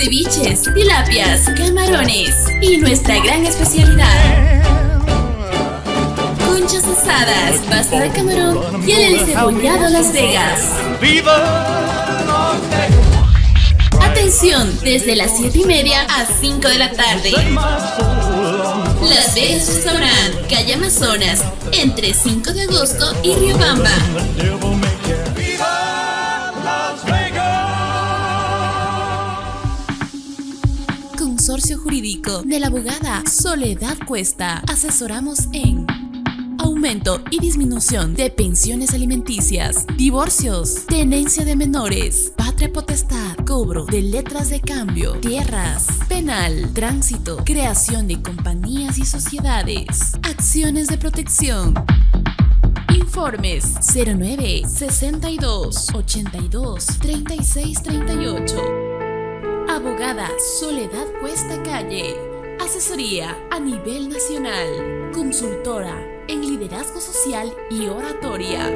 ceviches, tilapias, camarones y nuestra gran especialidad, conchas asadas, pasta de camarón y el encebollado Las Vegas. Atención, desde las 7:30 a 5 de la tarde. Las Vegas Restaurant, calle Amazonas, entre 5 de agosto y Riobamba. Consorcio Jurídico de la abogada Soledad Cuesta. Asesoramos en aumento y disminución de pensiones alimenticias, divorcios, tenencia de menores, patria potestad, cobro de letras de cambio, tierras, penal, tránsito, creación de compañías y sociedades, acciones de protección. Informes 09 62 82 36 38. Abogada Soledad Cuesta Calle. Asesoría a nivel nacional. Consultora en liderazgo social y oratoria.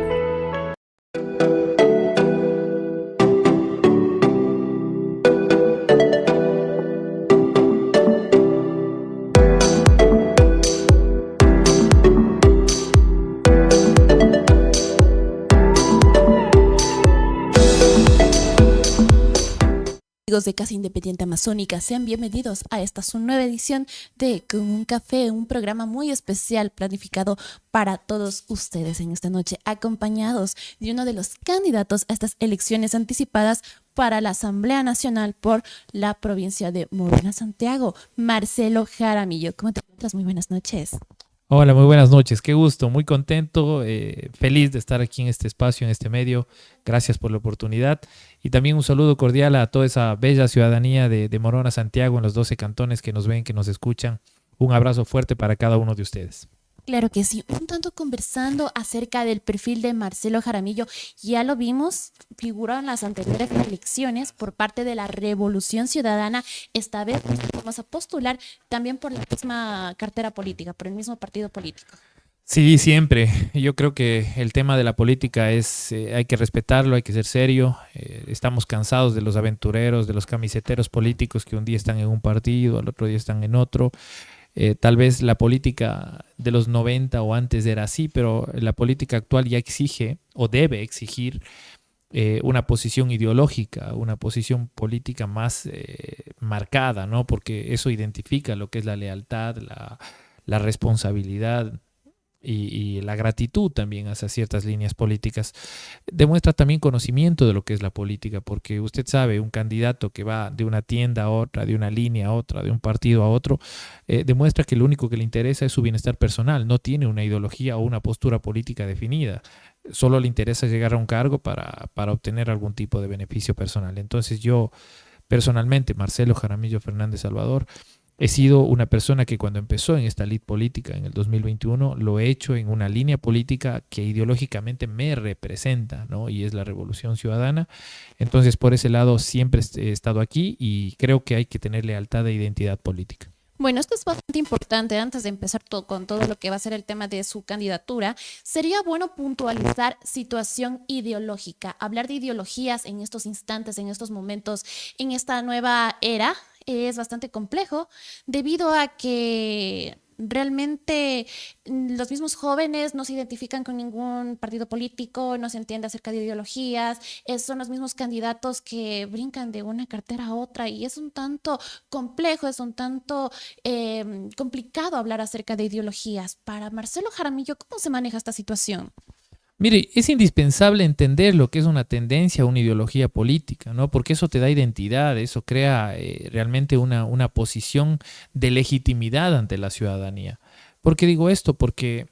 Amigos de Casa Independiente Amazónica, sean bienvenidos a esta su nueva edición de Con un Café, un programa muy especial planificado para todos ustedes en esta noche, acompañados de uno de los candidatos a estas elecciones anticipadas para la Asamblea Nacional por la provincia de Morona Santiago, Marcelo Jaramillo. ¿Cómo te encuentras? Muy buenas noches. Hola, muy buenas noches. Qué gusto, muy contento, feliz de estar aquí en este espacio, en este medio. Gracias por la oportunidad. Y también un saludo cordial a toda esa bella ciudadanía de Morona, Santiago, en los 12 cantones que nos ven, que nos escuchan. Un abrazo fuerte para cada uno de ustedes. Claro que sí. Un tanto conversando acerca del perfil de Marcelo Jaramillo, ya lo vimos, figuró en las anteriores elecciones por parte de la Revolución Ciudadana. Esta vez vamos a postular también por la misma cartera política, por el mismo partido político. Sí, siempre. Yo creo que el tema de la política es, hay que respetarlo, hay que ser serio. Estamos cansados de los aventureros, de los camiseteros políticos que un día están en un partido, al otro día están en otro. Tal vez la política de los 90 o antes era así, pero la política actual ya exige o debe exigir una posición ideológica, una posición política más marcada, ¿no? Porque eso identifica lo que es la lealtad, la responsabilidad y la gratitud también hacia ciertas líneas políticas. Demuestra también conocimiento de lo que es la política, porque usted sabe, un candidato que va de una tienda a otra, de una línea a otra, de un partido a otro, demuestra que lo único que le interesa es su bienestar personal, no tiene una ideología o una postura política definida, solo le interesa llegar a un cargo para obtener algún tipo de beneficio personal. Entonces yo, personalmente, Marcelo Jaramillo Fernández Salvador, he sido una persona que cuando empezó en esta lid política en el 2021 lo he hecho en una línea política que ideológicamente me representa, ¿no? Y es la Revolución Ciudadana. Entonces, por ese lado siempre he estado aquí y creo que hay que tener lealtad e identidad política. Bueno, esto es bastante importante. Antes de empezar con todo lo que va a ser el tema de su candidatura, sería bueno puntualizar situación ideológica. Hablar de ideologías en estos instantes, en estos momentos, en esta nueva era, es bastante complejo debido a que realmente los mismos jóvenes no se identifican con ningún partido político, no se entiende acerca de ideologías, son los mismos candidatos que brincan de una cartera a otra y es un tanto complejo, es un tanto complicado hablar acerca de ideologías. Para Marcelo Jaramillo, ¿cómo se maneja esta situación? Mire, es indispensable entender lo que es una tendencia, una ideología política, ¿no? Porque eso te da identidad, eso crea realmente una posición de legitimidad ante la ciudadanía. ¿Por qué digo esto? Porque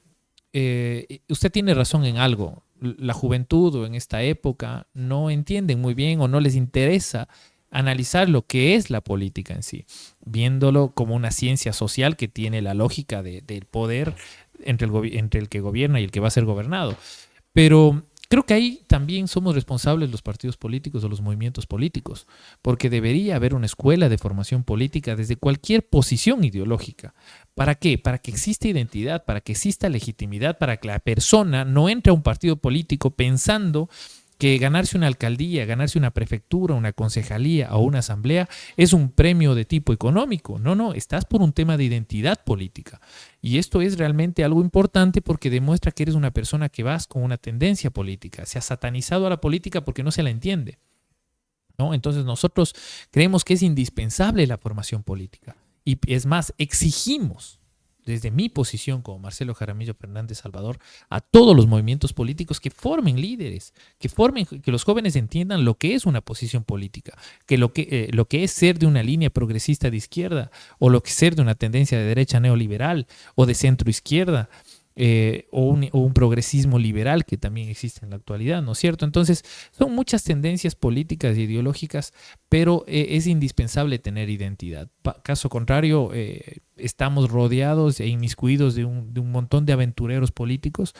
usted tiene razón en algo. La juventud o en esta época no entienden muy bien o no les interesa analizar lo que es la política en sí, viéndolo como una ciencia social que tiene la lógica del poder entre el que gobierna y el que va a ser gobernado. Pero creo que ahí también somos responsables los partidos políticos o los movimientos políticos, porque debería haber una escuela de formación política desde cualquier posición ideológica. ¿Para qué? Para que exista identidad, para que exista legitimidad, para que la persona no entre a un partido político pensando que ganarse una alcaldía, ganarse una prefectura, una concejalía o una asamblea es un premio de tipo económico. No, no, estás por un tema de identidad política. Y esto es realmente algo importante porque demuestra que eres una persona que vas con una tendencia política. Se ha satanizado a la política porque no se la entiende, ¿no? Entonces nosotros creemos que es indispensable la formación política. Y es más, exigimos desde mi posición como Marcelo Jaramillo Fernández Salvador, a todos los movimientos políticos que formen líderes, que los jóvenes entiendan lo que es una posición política, que lo que es ser de una línea progresista de izquierda, o lo que es ser de una tendencia de derecha neoliberal, o de centro izquierda, o un progresismo liberal que también existe en la actualidad, ¿no es cierto? Entonces, son muchas tendencias políticas e ideológicas, pero es indispensable tener identidad. Caso contrario, estamos rodeados e inmiscuidos de un montón de aventureros políticos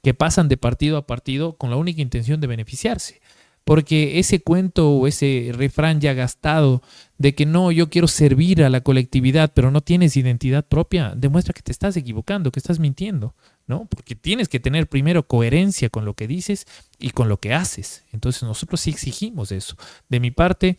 que pasan de partido a partido con la única intención de beneficiarse. Porque ese cuento o ese refrán ya gastado de que no, yo quiero servir a la colectividad, pero no tienes identidad propia, demuestra que te estás equivocando, que estás mintiendo, ¿no? Porque tienes que tener primero coherencia con lo que dices y con lo que haces. Entonces nosotros sí exigimos eso. De mi parte,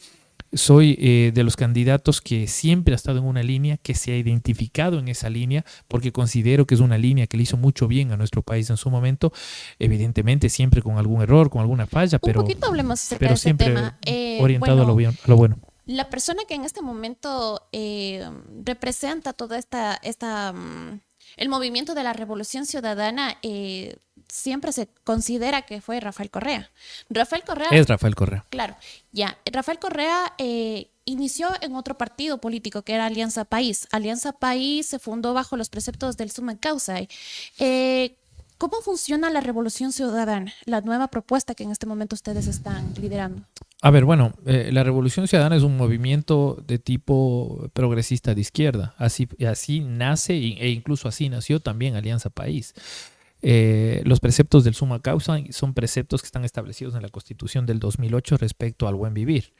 soy de los candidatos que siempre ha estado en una línea, que se ha identificado en esa línea, porque considero que es una línea que le hizo mucho bien a nuestro país en su momento, evidentemente siempre con algún error, con alguna falla, Un poquito hablemos acerca de ese siempre tema. orientado a lo bueno. La persona que en este momento representa toda el movimiento de la Revolución Ciudadana, siempre se considera que fue Rafael Correa. Rafael Correa. Es Rafael Correa. Claro, ya. Rafael Correa inició en otro partido político que era Alianza País. Alianza País se fundó bajo los preceptos del Summa Causa. ¿Cómo funciona la Revolución Ciudadana, la nueva propuesta que en este momento ustedes están liderando? A ver, bueno, la Revolución Ciudadana es un movimiento de tipo progresista de izquierda. Así nace e incluso así nació también Alianza País. Los preceptos del Summa Causa son preceptos que están establecidos en la Constitución del 2008 respecto al buen vivir.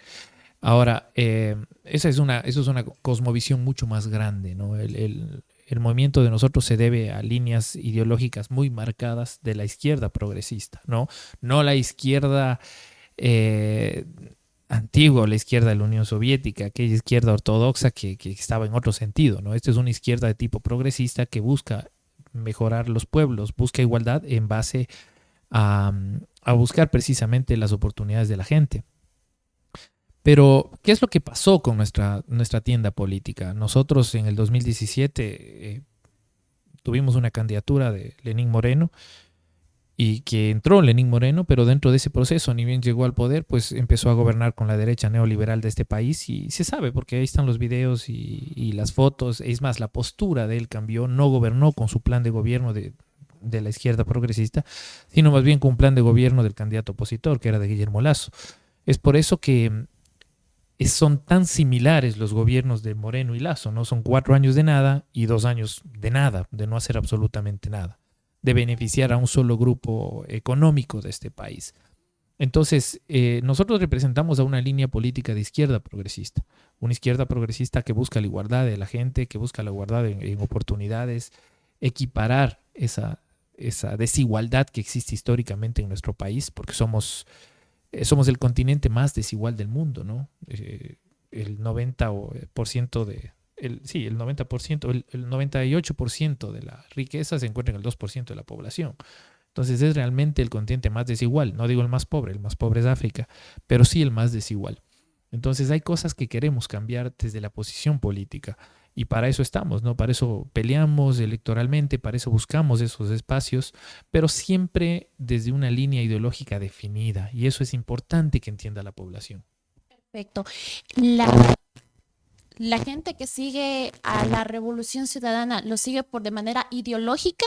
Ahora, eso es una cosmovisión mucho más grande, ¿no? El movimiento de nosotros se debe a líneas ideológicas muy marcadas de la izquierda progresista, ¿no? No la izquierda antigua, la izquierda de la Unión Soviética, aquella izquierda ortodoxa que estaba en otro sentido, ¿no? Esta es una izquierda de tipo progresista que busca mejorar los pueblos, busca igualdad en base a buscar precisamente las oportunidades de la gente. Pero, ¿qué es lo que pasó con nuestra tienda política? Nosotros en el 2017 tuvimos una candidatura de Lenín Moreno, y que entró Lenín Moreno, pero dentro de ese proceso, ni bien llegó al poder, pues empezó a gobernar con la derecha neoliberal de este país, y se sabe porque ahí están los videos y las fotos. Es más, la postura de él cambió, no gobernó con su plan de gobierno de la izquierda progresista, sino más bien con un plan de gobierno del candidato opositor, que era de Guillermo Lasso. Es por eso que son tan similares los gobiernos de Moreno y Lasso, ¿no? Son 4 años de nada y 2 años de nada, de no hacer absolutamente nada, de beneficiar a un solo grupo económico de este país. Entonces, nosotros representamos a una línea política de izquierda progresista, una izquierda progresista que busca la igualdad de la gente, que busca la igualdad en oportunidades, equiparar esa desigualdad que existe históricamente en nuestro país, porque somos el continente más desigual del mundo, ¿no? El 90% el 98% de la riqueza se encuentra en el 2% de la población. Entonces es realmente el continente más desigual. No digo el más pobre es África, pero sí el más desigual. Entonces hay cosas que queremos cambiar desde la posición política, y para eso estamos, ¿no? Para eso peleamos electoralmente, para eso buscamos esos espacios, pero siempre desde una línea ideológica definida, y eso es importante que entienda la población. Perfecto. La gente que sigue a la Revolución Ciudadana, ¿lo sigue de manera ideológica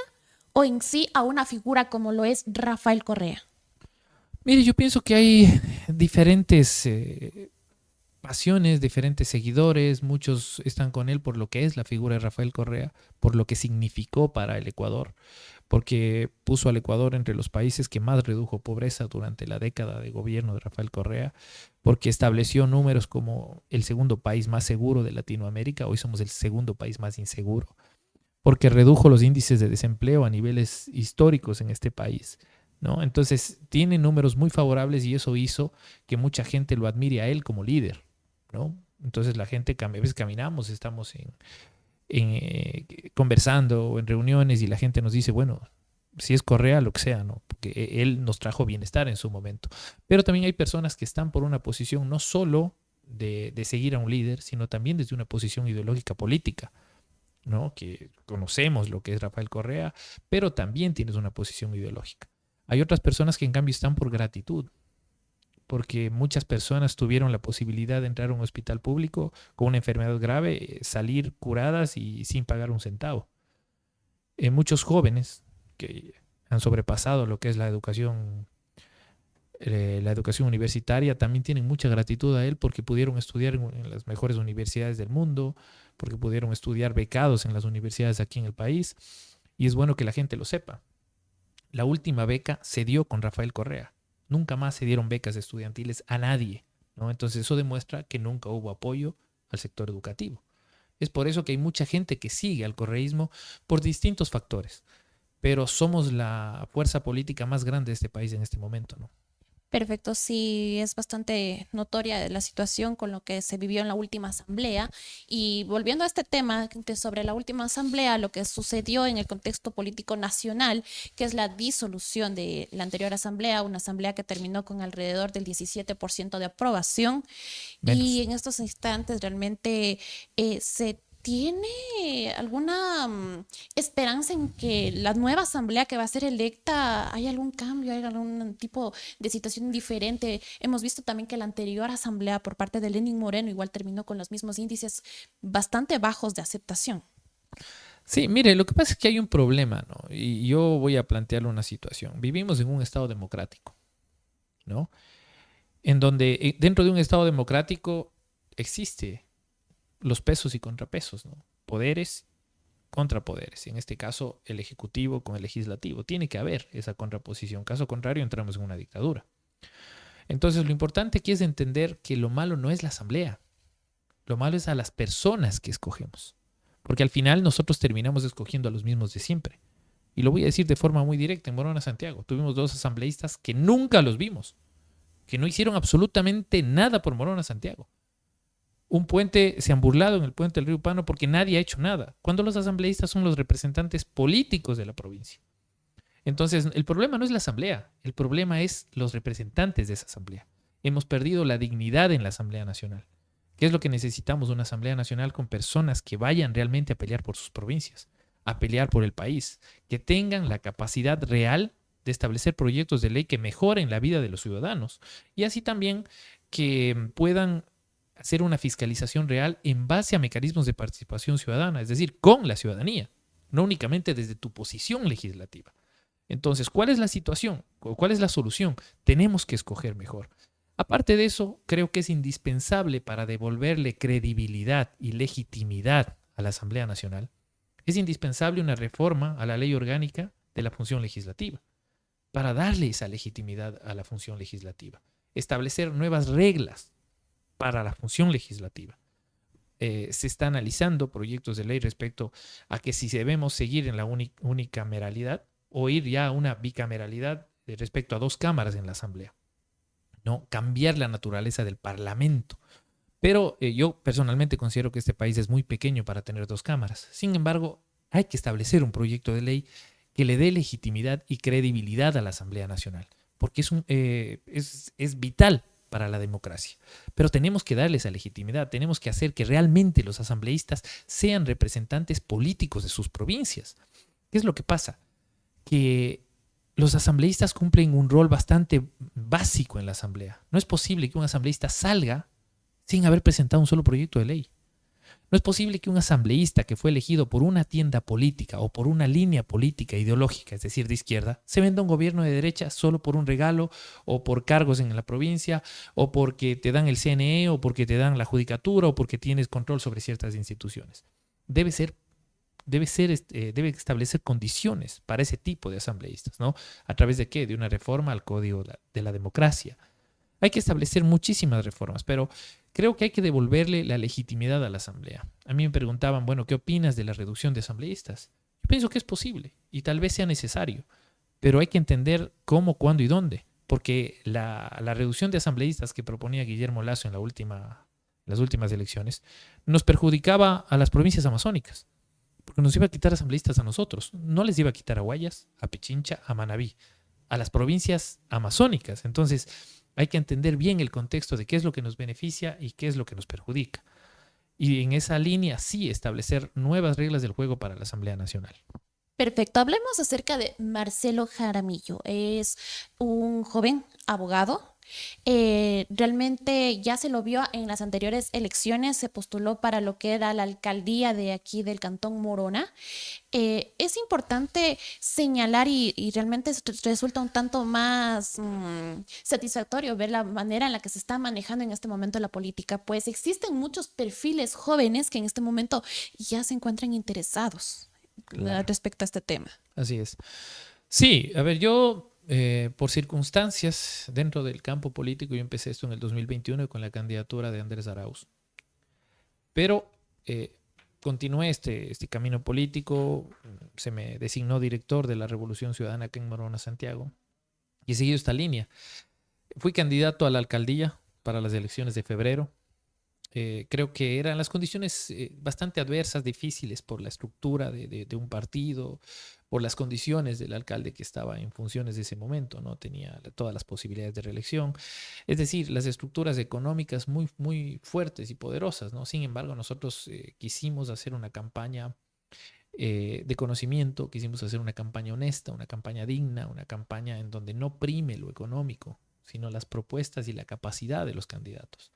o en sí a una figura como lo es Rafael Correa? Mire, yo pienso que hay diferentes pasiones, diferentes seguidores. Muchos están con él por lo que es la figura de Rafael Correa, por lo que significó para el Ecuador, porque puso al Ecuador entre los países que más redujo pobreza durante la década de gobierno de Rafael Correa, porque estableció números como el segundo país más seguro de Latinoamérica. Hoy somos el segundo país más inseguro, porque redujo los índices de desempleo a niveles históricos en este país, ¿no? Entonces tiene números muy favorables y eso hizo que mucha gente lo admire a él como líder, ¿no? Entonces la gente, a veces caminamos, estamos conversando o en reuniones y la gente nos dice, bueno, si es Correa, lo que sea, ¿no? Porque él nos trajo bienestar en su momento. Pero también hay personas que están por una posición no solo de seguir a un líder, sino también desde una posición ideológica política, ¿no? Que conocemos lo que es Rafael Correa, pero también tienes una posición ideológica. Hay otras personas que en cambio están por gratitud, porque muchas personas tuvieron la posibilidad de entrar a un hospital público con una enfermedad grave, salir curadas y sin pagar un centavo. Muchos jóvenes que han sobrepasado lo que es la educación universitaria también tienen mucha gratitud a él porque pudieron estudiar en las mejores universidades del mundo, porque pudieron estudiar becados en las universidades aquí en el país, y es bueno que la gente lo sepa. La última beca se dio con Rafael Correa. Nunca más se dieron becas estudiantiles a nadie, ¿no? Entonces eso demuestra que nunca hubo apoyo al sector educativo. Es por eso que hay mucha gente que sigue al correísmo por distintos factores, pero somos la fuerza política más grande de este país en este momento, ¿no? Perfecto, sí, es bastante notoria la situación con lo que se vivió en la última asamblea. Y volviendo a este tema sobre la última asamblea, lo que sucedió en el contexto político nacional, que es la disolución de la anterior asamblea, una asamblea que terminó con alrededor del 17% de aprobación. Y Menos. en estos instantes realmente se ¿tiene alguna esperanza en que la nueva asamblea que va a ser electa hay algún cambio, hay algún tipo de situación diferente? Hemos visto también que la anterior asamblea por parte de Lenín Moreno igual terminó con los mismos índices bastante bajos de aceptación. Sí, mire, lo que pasa es que hay un problema, ¿no? Y yo voy a plantearle una situación. Vivimos en un estado democrático, ¿no? En donde dentro de un estado democrático existe los pesos y contrapesos, ¿no? Poderes contra poderes. En este caso, el ejecutivo con el legislativo. Tiene que haber esa contraposición. Caso contrario, entramos en una dictadura. Entonces, lo importante aquí es entender que lo malo no es la asamblea. Lo malo es a las personas que escogemos. Porque al final nosotros terminamos escogiendo a los mismos de siempre. Y lo voy a decir de forma muy directa. En Morona, Santiago, tuvimos dos asambleístas que nunca los vimos, que no hicieron absolutamente nada por Morona, Santiago. Un puente, se han burlado en el puente del río Pano porque nadie ha hecho nada, cuando los asambleístas son los representantes políticos de la provincia. Entonces, el problema no es la asamblea, el problema es los representantes de esa asamblea. Hemos perdido la dignidad en la Asamblea Nacional. ¿Qué es lo que necesitamos? Una Asamblea Nacional con personas que vayan realmente a pelear por sus provincias, a pelear por el país, que tengan la capacidad real de establecer proyectos de ley que mejoren la vida de los ciudadanos y así también que puedan hacer una fiscalización real en base a mecanismos de participación ciudadana, es decir, con la ciudadanía, no únicamente desde tu posición legislativa. Entonces, ¿cuál es la situación? ¿Cuál es la solución? Tenemos que escoger mejor. Aparte de eso, creo que es indispensable para devolverle credibilidad y legitimidad a la Asamblea Nacional. Es indispensable una reforma a la ley orgánica de la función legislativa para darle esa legitimidad a la función legislativa. Establecer nuevas reglas para la función legislativa. Se está analizando proyectos de ley respecto a que si debemos seguir en la unicameralidad o ir ya a una bicameralidad respecto a dos cámaras en la Asamblea. ¿No? Cambiar la naturaleza del Parlamento. Pero yo personalmente considero que este país es muy pequeño para tener dos cámaras. Sin embargo, hay que establecer un proyecto de ley que le dé legitimidad y credibilidad a la Asamblea Nacional, porque es vital para la democracia. Pero tenemos que darle esa legitimidad, tenemos que hacer que realmente los asambleístas sean representantes políticos de sus provincias. ¿Qué es lo que pasa? Que los asambleístas cumplen un rol bastante básico en la asamblea. No es posible que un asambleísta salga sin haber presentado un solo proyecto de ley. No es posible que un asambleísta que fue elegido por una tienda política o por una línea política ideológica, es decir, de izquierda, se venda a un gobierno de derecha solo por un regalo o por cargos en la provincia o porque te dan el CNE o porque te dan la judicatura o porque tienes control sobre ciertas instituciones. Debe establecer condiciones para ese tipo de asambleístas, ¿no? ¿A través de qué? De una reforma al Código de la Democracia. Hay que establecer muchísimas reformas, pero creo que hay que devolverle la legitimidad a la Asamblea. A mí me preguntaban, bueno, ¿qué opinas de la reducción de asambleístas? Yo pienso que es posible y tal vez sea necesario, pero hay que entender cómo, cuándo y dónde, porque la reducción de asambleístas que proponía Guillermo Lasso en las últimas elecciones nos perjudicaba a las provincias amazónicas, porque nos iba a quitar asambleístas a nosotros, no les iba a quitar a Guayas, a Pichincha, a Manabí, a las provincias amazónicas. Entonces hay que entender bien el contexto de qué es lo que nos beneficia y qué es lo que nos perjudica. Y en esa línea sí establecer nuevas reglas del juego para la Asamblea Nacional. Perfecto, hablemos acerca de Marcelo Jaramillo. Es un joven abogado. Realmente ya se lo vio en las anteriores elecciones, se postuló para lo que era la alcaldía de aquí del Cantón Morona. Es importante señalar y realmente resulta un tanto más satisfactorio ver la manera en la que se está manejando en este momento la política, pues existen muchos perfiles jóvenes que en este momento ya se encuentran interesados Claro. respecto a este tema. Así es. Sí, a ver, yo por circunstancias dentro del campo político, yo empecé esto en el 2021 con la candidatura de Andrés Arauz, pero continué este camino político, se me designó director de la Revolución Ciudadana acá en Morona, Santiago, y he seguido esta línea. Fui candidato a la alcaldía para las elecciones de febrero. Creo que eran las condiciones bastante adversas, difíciles por la estructura de un partido, por las condiciones del alcalde que estaba en funciones de ese momento, no tenía todas las posibilidades de reelección, es decir, las estructuras económicas muy, muy fuertes y poderosas, ¿no? Sin embargo, nosotros quisimos hacer una campaña de conocimiento, quisimos hacer una campaña honesta, una campaña digna, una campaña en donde no prime lo económico, sino las propuestas y la capacidad de los candidatos.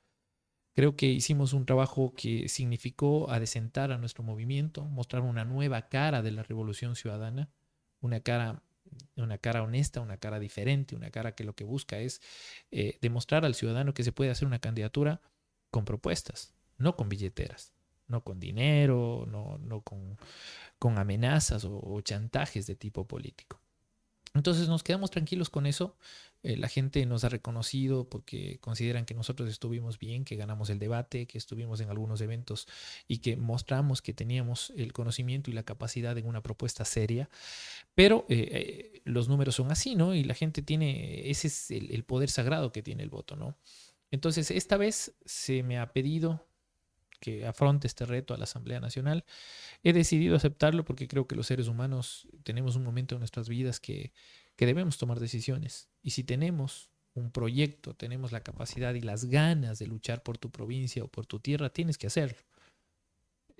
Creo que hicimos un trabajo que significó adecentar a nuestro movimiento, mostrar una nueva cara de la revolución ciudadana, una cara, una cara honesta, una cara diferente, una cara que lo que busca es demostrar al ciudadano que se puede hacer una candidatura con propuestas, no con billeteras, no con dinero, no con amenazas o chantajes de tipo político. Entonces nos quedamos tranquilos con eso. La gente nos ha reconocido porque consideran que nosotros estuvimos bien, que ganamos el debate, que estuvimos en algunos eventos y que mostramos que teníamos el conocimiento y la capacidad en una propuesta seria. Pero los números son así, ¿no? Y la gente tiene, ese es el poder sagrado que tiene el voto, ¿no? Entonces esta vez se me ha pedido que afronte este reto a la Asamblea Nacional. He decidido aceptarlo porque creo que los seres humanos tenemos un momento en nuestras vidas que debemos tomar decisiones. Y si tenemos un proyecto, tenemos la capacidad y las ganas de luchar por tu provincia o por tu tierra, tienes que hacerlo.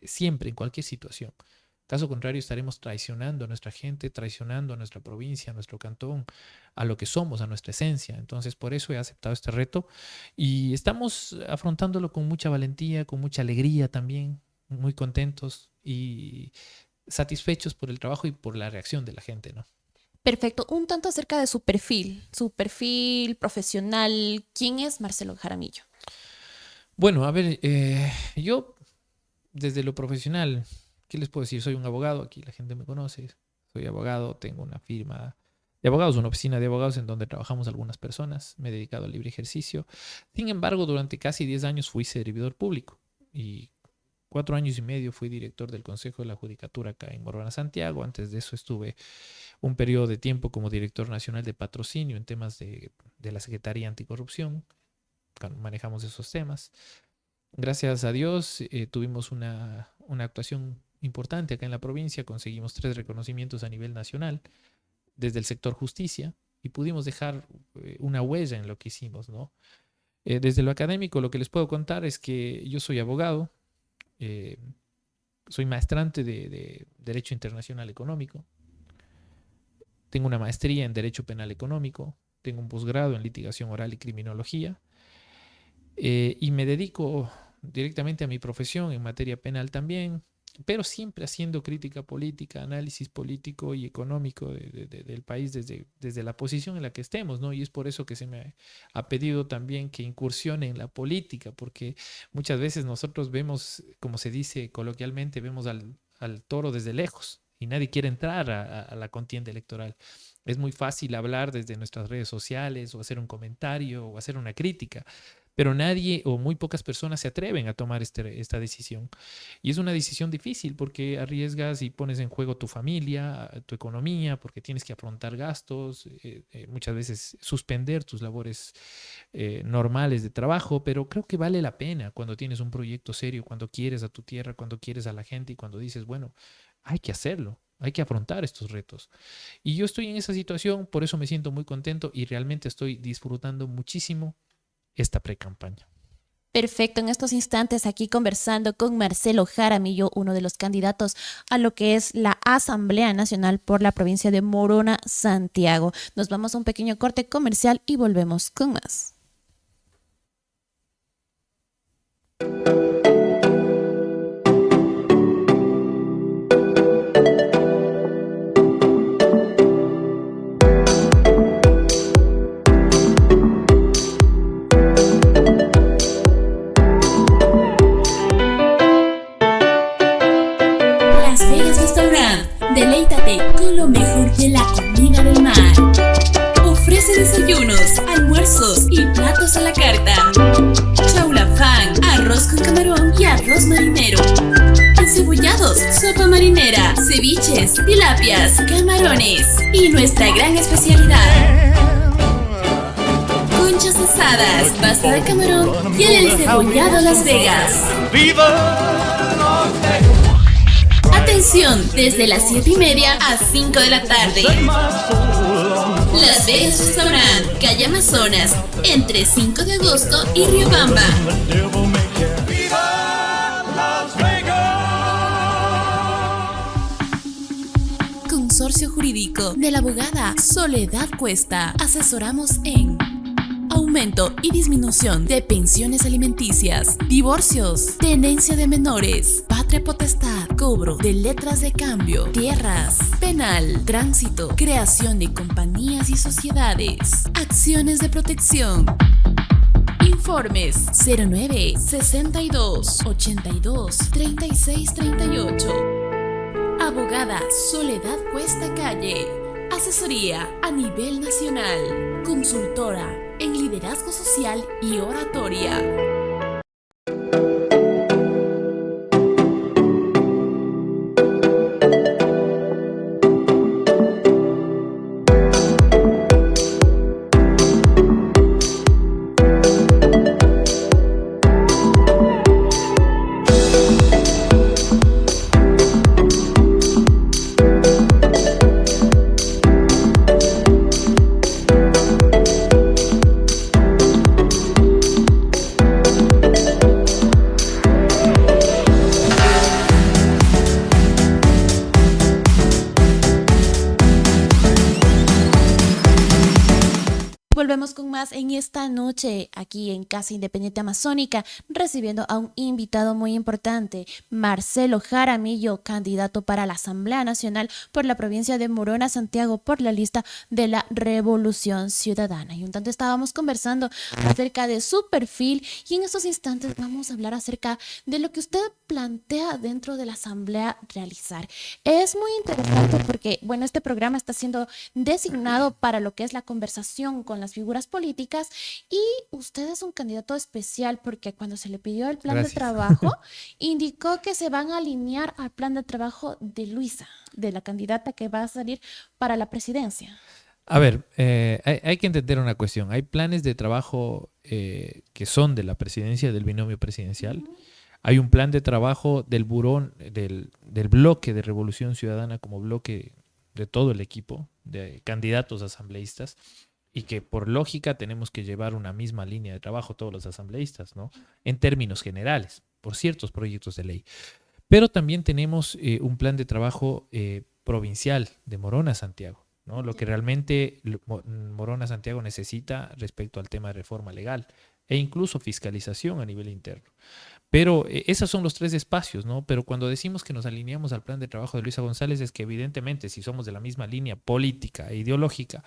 Siempre, en cualquier situación. Caso contrario, estaremos traicionando a nuestra gente, traicionando a nuestra provincia, a nuestro cantón, a lo que somos, a nuestra esencia. Entonces, por eso he aceptado este reto y estamos afrontándolo con mucha valentía, con mucha alegría también, muy contentos y satisfechos por el trabajo y por la reacción de la gente, ¿no? Perfecto. Un tanto acerca de su perfil profesional. ¿Quién es Marcelo Jaramillo? Bueno, a ver, yo desde lo profesional, ¿qué les puedo decir? Soy un abogado, aquí la gente me conoce, soy abogado, tengo una firma de abogados, una oficina de abogados en donde trabajamos algunas personas, me he dedicado al libre ejercicio. Sin embargo, durante casi 10 años fui servidor público y 4 años y medio fui director del Consejo de la Judicatura acá en Morona, Santiago. Antes de eso estuve un periodo de tiempo como director nacional de patrocinio en temas de la Secretaría Anticorrupción. Manejamos esos temas. Gracias a Dios tuvimos una actuación importante acá en la provincia, conseguimos 3 reconocimientos a nivel nacional desde el sector justicia y pudimos dejar una huella en lo que hicimos, ¿no? Desde lo académico, lo que les puedo contar es que yo soy abogado, eh, soy maestrante de Derecho Internacional Económico, tengo una maestría en Derecho Penal Económico, tengo un posgrado en Litigación Oral y Criminología y me dedico directamente a mi profesión en materia penal también, pero siempre haciendo crítica política, análisis político y económico del país desde la posición en la que estemos, ¿no? Y es por eso que se me ha pedido también que incursione en la política, porque muchas veces nosotros vemos, como se dice coloquialmente, vemos al toro desde lejos y nadie quiere entrar a la contienda electoral. Es muy fácil hablar desde nuestras redes sociales o hacer un comentario o hacer una crítica, pero nadie o muy pocas personas se atreven a tomar esta decisión. Y es una decisión difícil porque arriesgas y pones en juego tu familia, tu economía, porque tienes que afrontar gastos, muchas veces suspender tus labores normales de trabajo, pero creo que vale la pena cuando tienes un proyecto serio, cuando quieres a tu tierra, cuando quieres a la gente y cuando dices, bueno, hay que hacerlo. Hay que afrontar estos retos. Y yo estoy en esa situación, por eso me siento muy contento y realmente estoy disfrutando muchísimo esta pre-campaña. Perfecto, en estos instantes aquí conversando con Marcelo Jaramillo, uno de los candidatos a lo que es la Asamblea Nacional por la provincia de Morona, Santiago. Nos vamos a un pequeño corte comercial y volvemos con más. Las Vegas Restaurant, deleítate con lo mejor de la comida del mar. Ofrece desayunos, almuerzos y platos a la carta. Chaulafán, arroz con camarón y arroz marinero. Encebollados, sopa marinera, ceviches, tilapias, camarones. Y nuestra gran especialidad: conchas asadas, pasta de camarón y el encebollado Las Vegas. Atención, desde las 7:30 a 5 de la tarde. Las Vegas Restaurant, calle Amazonas, entre 5 de agosto y Riobamba. Consorcio Jurídico de la abogada Soledad Cuesta. Asesoramos en aumento y disminución de pensiones alimenticias, divorcios, tenencia de menores, patria potestad, cobro de letras de cambio, tierras, penal, tránsito, creación de compañías y sociedades, acciones de protección. Informes 09 62 82 36 38. Abogada Soledad Cuesta Calle. Asesoría a nivel nacional. Consultora en liderazgo social y oratoria. Volvemos con más en esta noche aquí en Casa Independiente Amazónica, recibiendo a un invitado muy importante, Marcelo Jaramillo, candidato para la Asamblea Nacional por la provincia de Morona, Santiago, por la lista de la Revolución Ciudadana. Y un tanto estábamos conversando acerca de su perfil y en estos instantes vamos a hablar acerca de lo que usted plantea dentro de la Asamblea realizar. Es muy interesante porque, bueno, este programa está siendo designado para lo que es la conversación con las figuras políticas y usted es un candidato especial porque cuando se le pidió el plan de trabajo, indicó que se van a alinear al plan de trabajo de Luisa, de la candidata que va a salir para la presidencia. A ver, hay que entender una cuestión. Hay planes de trabajo que son de la presidencia, del binomio presidencial. Hay un plan de trabajo del burón, del bloque de Revolución Ciudadana como bloque de todo el equipo de candidatos asambleístas y que por lógica tenemos que llevar una misma línea de trabajo todos los asambleístas, ¿no? En términos generales, por ciertos proyectos de ley. Pero también tenemos un plan de trabajo provincial de Morona Santiago, ¿no? Lo que realmente Morona Santiago necesita respecto al tema de reforma legal e incluso fiscalización a nivel interno. Pero esos son los tres espacios, ¿no? Pero cuando decimos que nos alineamos al plan de trabajo de Luisa González es que evidentemente si somos de la misma línea política e ideológica,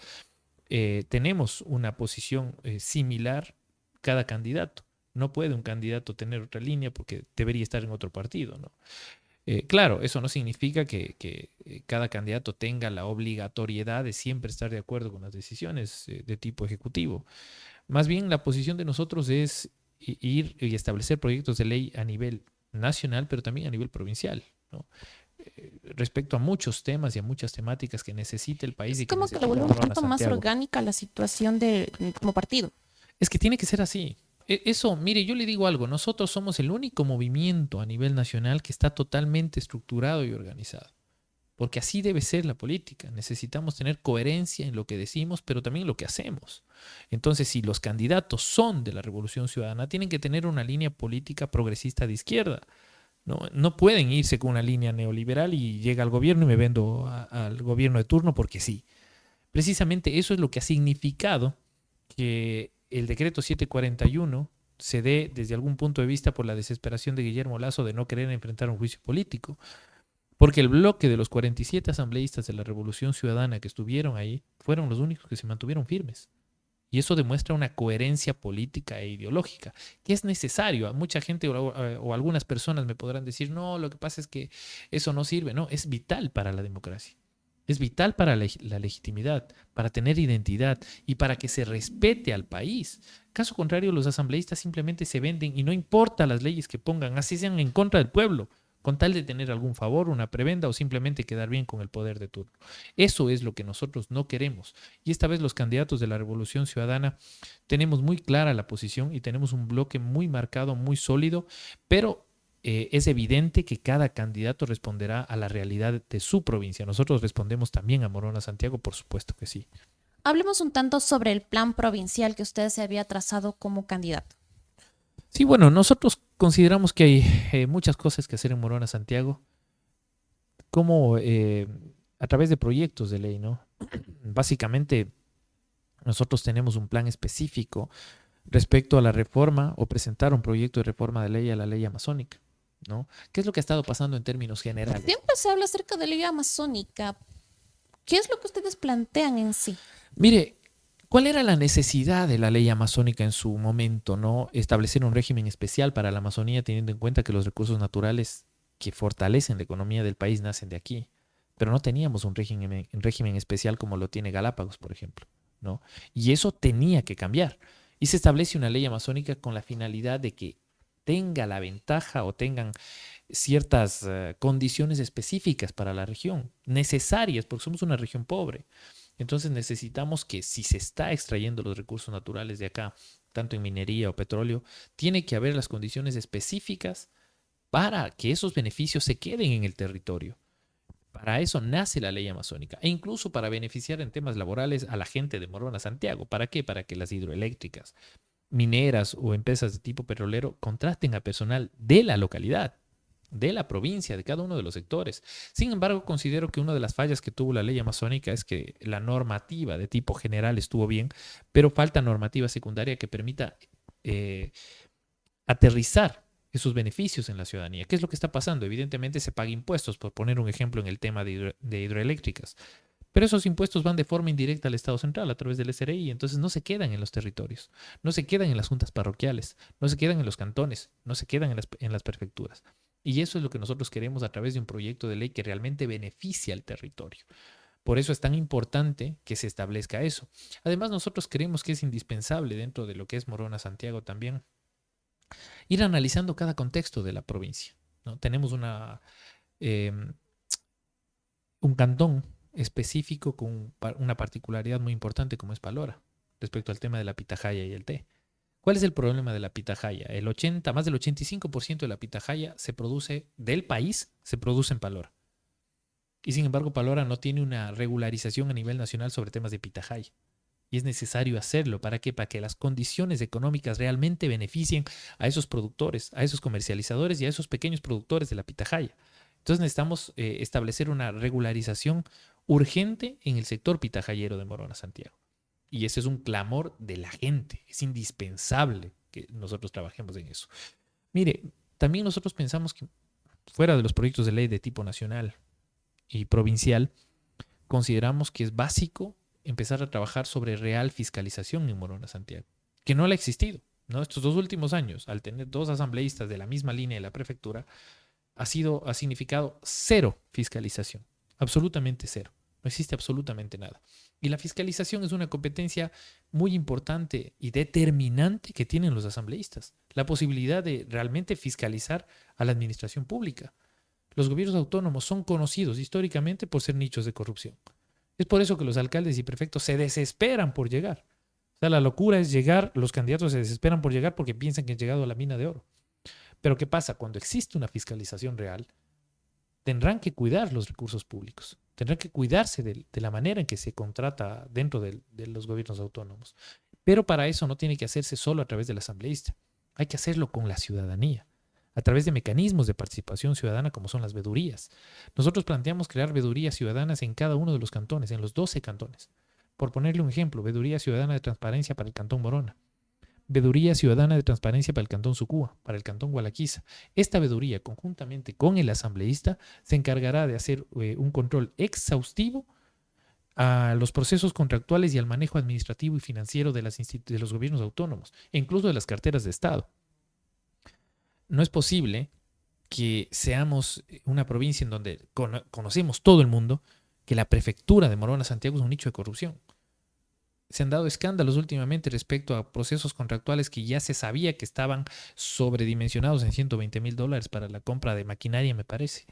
tenemos una posición similar cada candidato. No puede un candidato tener otra línea porque debería estar en otro partido, ¿no? Claro, eso no significa que cada candidato tenga la obligatoriedad de siempre estar de acuerdo con las decisiones de tipo ejecutivo. Más bien, la posición de nosotros es ir y establecer proyectos de ley a nivel nacional, pero también a nivel provincial, ¿no? Respecto a muchos temas y a muchas temáticas que necesita el país. Es como que le vuelve un tanto más orgánica la situación como partido. Es que tiene que ser así. Eso, mire, yo le digo algo, nosotros somos el único movimiento a nivel nacional que está totalmente estructurado y organizado. Porque así debe ser la política. Necesitamos tener coherencia en lo que decimos, pero también en lo que hacemos. Entonces, si los candidatos son de la Revolución Ciudadana, tienen que tener una línea política progresista de izquierda. No pueden irse con una línea neoliberal y llega al gobierno y me vendo al gobierno de turno porque sí. Precisamente eso es lo que ha significado que el decreto 741 se dé desde algún punto de vista por la desesperación de Guillermo Lasso de no querer enfrentar un juicio político. Porque el bloque de los 47 asambleístas de la Revolución Ciudadana que estuvieron ahí fueron los únicos que se mantuvieron firmes. Y eso demuestra una coherencia política e ideológica, que es necesario. Mucha gente o algunas personas me podrán decir, no, lo que pasa es que eso no sirve. No, es vital para la democracia. Es vital para la legitimidad, para tener identidad y para que se respete al país. Caso contrario, los asambleístas simplemente se venden y no importa las leyes que pongan, así sean en contra del pueblo, con tal de tener algún favor, una prebenda o simplemente quedar bien con el poder de turno. Eso es lo que nosotros no queremos. Y esta vez los candidatos de la Revolución Ciudadana tenemos muy clara la posición y tenemos un bloque muy marcado, muy sólido, pero es evidente que cada candidato responderá a la realidad de su provincia. Nosotros respondemos también a Morona Santiago, por supuesto que sí. Hablemos un tanto sobre el plan provincial que usted se había trazado como candidato. Sí, bueno, nosotros consideramos que hay muchas cosas que hacer en Morona Santiago, como a través de proyectos de ley, ¿no? Básicamente, nosotros tenemos un plan específico respecto a la reforma o presentar un proyecto de reforma de ley a la ley amazónica, ¿no? ¿Qué es lo que ha estado pasando en términos generales? Siempre se habla acerca de la ley amazónica. ¿Qué es lo que ustedes plantean en sí? Mire, ¿cuál era la necesidad de la ley amazónica en su momento, ¿no? Establecer un régimen especial para la Amazonía, teniendo en cuenta que los recursos naturales que fortalecen la economía del país nacen de aquí. Pero no teníamos un régimen especial como lo tiene Galápagos, por ejemplo, ¿no? Y eso tenía que cambiar. Y se establece una ley amazónica con la finalidad de que tenga la ventaja o tengan ciertas condiciones específicas para la región, necesarias, porque somos una región pobre. Entonces necesitamos que si se está extrayendo los recursos naturales de acá, tanto en minería o petróleo, tiene que haber las condiciones específicas para que esos beneficios se queden en el territorio. Para eso nace la ley amazónica e incluso para beneficiar en temas laborales a la gente de Morona Santiago. ¿Para qué? Para que las hidroeléctricas, mineras o empresas de tipo petrolero contraten a personal de la localidad, de la provincia, de cada uno de los sectores. Sin embargo, considero que una de las fallas que tuvo la ley amazónica es que la normativa de tipo general estuvo bien, pero falta normativa secundaria que permita aterrizar esos beneficios en la ciudadanía. ¿Qué es lo que está pasando? Evidentemente se paga impuestos, por poner un ejemplo en el tema de hidroeléctricas, pero esos impuestos van de forma indirecta al Estado central a través del SRI, entonces no se quedan en los territorios, no se quedan en las juntas parroquiales, no se quedan en los cantones, no se quedan en las prefecturas. Y eso es lo que nosotros queremos a través de un proyecto de ley que realmente beneficie al territorio. Por eso es tan importante que se establezca eso. Además, nosotros creemos que es indispensable dentro de lo que es Morona Santiago también ir analizando cada contexto de la provincia, ¿no? Tenemos un cantón específico con una particularidad muy importante como es Palora, respecto al tema de la pitahaya y el té. ¿Cuál es el problema de la pitahaya? Más del 85% de la pitahaya del país se produce en Palora. Y sin embargo, Palora no tiene una regularización a nivel nacional sobre temas de pitahaya. Y es necesario hacerlo. ¿Para qué? Para que las condiciones económicas realmente beneficien a esos productores, a esos comercializadores y a esos pequeños productores de la pitahaya. Entonces necesitamos establecer una regularización urgente en el sector pitahayero de Morona Santiago. Y ese es un clamor de la gente. Es indispensable que nosotros trabajemos en eso. Mire, también nosotros pensamos que fuera de los proyectos de ley de tipo nacional y provincial, consideramos que es básico empezar a trabajar sobre real fiscalización en Morona Santiago, que no la ha existido, ¿no? Estos 2 últimos años, al tener 2 asambleístas de la misma línea de la prefectura, ha significado cero fiscalización, absolutamente cero, No existe absolutamente nada. Y la fiscalización es una competencia muy importante y determinante que tienen los asambleístas. La posibilidad de realmente fiscalizar a la administración pública. Los gobiernos autónomos son conocidos históricamente por ser nichos de corrupción. Es por eso que los alcaldes y prefectos se desesperan por llegar. O sea, la locura es llegar, los candidatos se desesperan por llegar porque piensan que han llegado a la mina de oro. Pero ¿qué pasa? Cuando existe una fiscalización real, tendrán que cuidar los recursos públicos, tendrán que cuidarse de la manera en que se contrata dentro de los gobiernos autónomos. Pero para eso no tiene que hacerse solo a través del asambleísta, hay que hacerlo con la ciudadanía, a través de mecanismos de participación ciudadana como son las vedurías. Nosotros planteamos crear vedurías ciudadanas en cada uno de los cantones, en los 12 cantones. Por ponerle un ejemplo, veeduría ciudadana de transparencia para el cantón Morona, veeduría ciudadana de transparencia para el cantón Sucúa, para el cantón Gualaquiza. Esta veeduría, conjuntamente con el asambleísta, se encargará de hacer un control exhaustivo a los procesos contractuales y al manejo administrativo y financiero de los gobiernos autónomos, e incluso de las carteras de Estado. No es posible que seamos una provincia en donde conocemos todo el mundo que la prefectura de Morona Santiago es un nicho de corrupción. Se han dado escándalos últimamente respecto a procesos contractuales que ya se sabía que estaban sobredimensionados en $120,000 para la compra de maquinaria, me parece.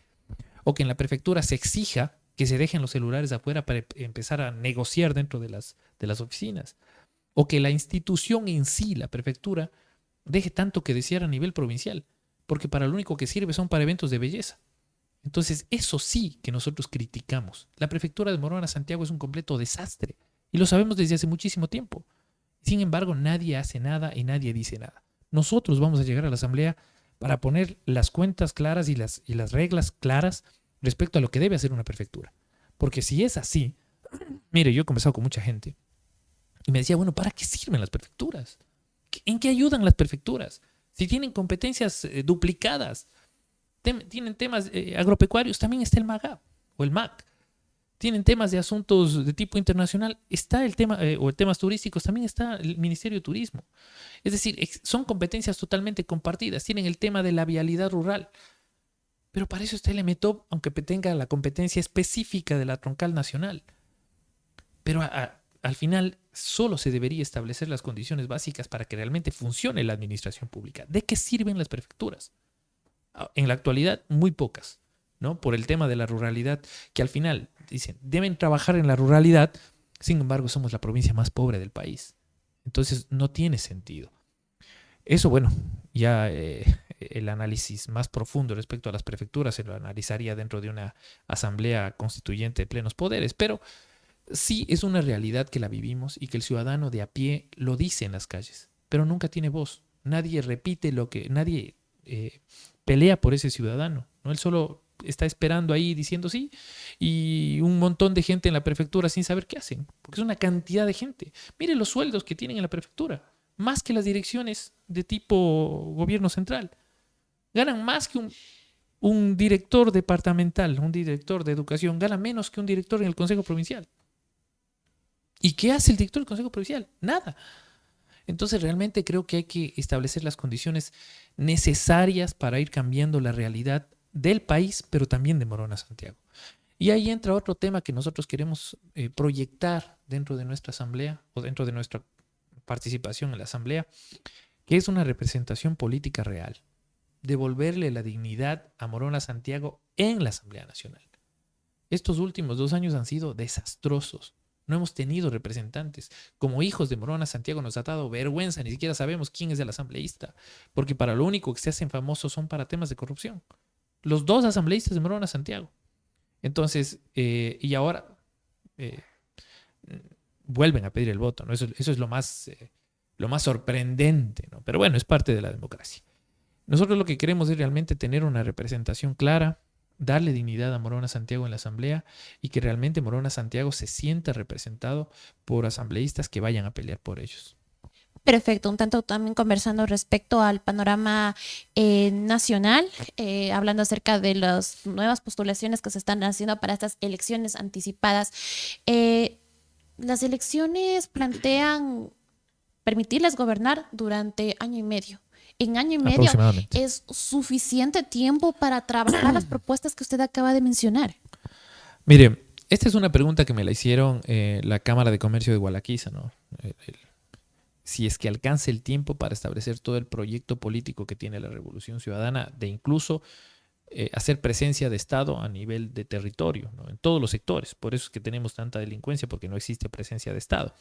O que en la prefectura se exija que se dejen los celulares afuera para empezar a negociar dentro de las oficinas. O que la institución en sí, la prefectura, deje tanto que desear a nivel provincial, porque para lo único que sirve son para eventos de belleza. Entonces, eso sí que nosotros criticamos. La prefectura de Morona Santiago es un completo desastre. Y lo sabemos desde hace muchísimo tiempo. Sin embargo, nadie hace nada y nadie dice nada. Nosotros vamos a llegar a la asamblea para poner las cuentas claras y las reglas claras respecto a lo que debe hacer una prefectura. Porque si es así, mire, yo he conversado con mucha gente y me decía, bueno, ¿para qué sirven las prefecturas? ¿En qué ayudan las prefecturas? Si tienen competencias duplicadas, tienen temas agropecuarios, también está el MAGAP o el MAC. Tienen temas de asuntos de tipo internacional, está el tema, o temas turísticos, también está el Ministerio de Turismo. Es decir, son competencias totalmente compartidas. Tienen el tema de la vialidad rural. Pero para eso está el EMETOP, aunque tenga la competencia específica de la troncal nacional. Pero al final solo se debería establecer las condiciones básicas para que realmente funcione la administración pública. ¿De qué sirven las prefecturas? En la actualidad, muy pocas, ¿no? Por el tema de la ruralidad, que al final dicen, deben trabajar en la ruralidad, sin embargo somos la provincia más pobre del país. Entonces no tiene sentido. Eso, bueno, ya el análisis más profundo respecto a las prefecturas se lo analizaría dentro de una asamblea constituyente de plenos poderes, pero sí es una realidad que la vivimos y que el ciudadano de a pie lo dice en las calles, pero nunca tiene voz. Nadie repite nadie pelea por ese ciudadano, ¿no? Él solo está esperando ahí diciendo sí, y un montón de gente en la prefectura sin saber qué hacen, porque es una cantidad de gente. Mire los sueldos que tienen en la prefectura, más que las direcciones de tipo gobierno central. Ganan más que un director departamental, un director de educación, gana menos que un director en el Consejo Provincial. ¿Y qué hace el director del Consejo Provincial? Nada. Entonces realmente creo que hay que establecer las condiciones necesarias para ir cambiando la realidad del país, pero también de Morona Santiago. Y ahí entra otro tema que nosotros queremos proyectar dentro de nuestra asamblea o dentro de nuestra participación en la asamblea, que es una representación política real. Devolverle la dignidad a Morona Santiago en la Asamblea Nacional. Estos últimos 2 años han sido desastrosos. No hemos tenido representantes. Como hijos de Morona Santiago nos ha dado vergüenza, ni siquiera sabemos quién es el asambleísta, porque para lo único que se hacen famosos son para temas de corrupción. Los 2 asambleístas de Morona Santiago. Entonces, y ahora vuelven a pedir el voto, ¿no? Eso es lo más sorprendente, ¿no? Pero bueno, es parte de la democracia. Nosotros lo que queremos es realmente tener una representación clara, darle dignidad a Morona Santiago en la asamblea y que realmente Morona Santiago se sienta representado por asambleístas que vayan a pelear por ellos. Perfecto, un tanto también conversando respecto al panorama nacional, hablando acerca de las nuevas postulaciones que se están haciendo para estas elecciones anticipadas. Las elecciones plantean permitirles gobernar durante año y medio. En año y medio es suficiente tiempo para trabajar las propuestas que usted acaba de mencionar. Mire, Esta es una pregunta que me la hicieron la Cámara de Comercio de Gualaquiza, ¿no? Si es que alcanza el tiempo para establecer todo el proyecto político que tiene la Revolución Ciudadana, de incluso hacer presencia de Estado a nivel de territorio, ¿no? En todos los sectores. Por eso es que tenemos tanta delincuencia, porque no existe presencia de Estado.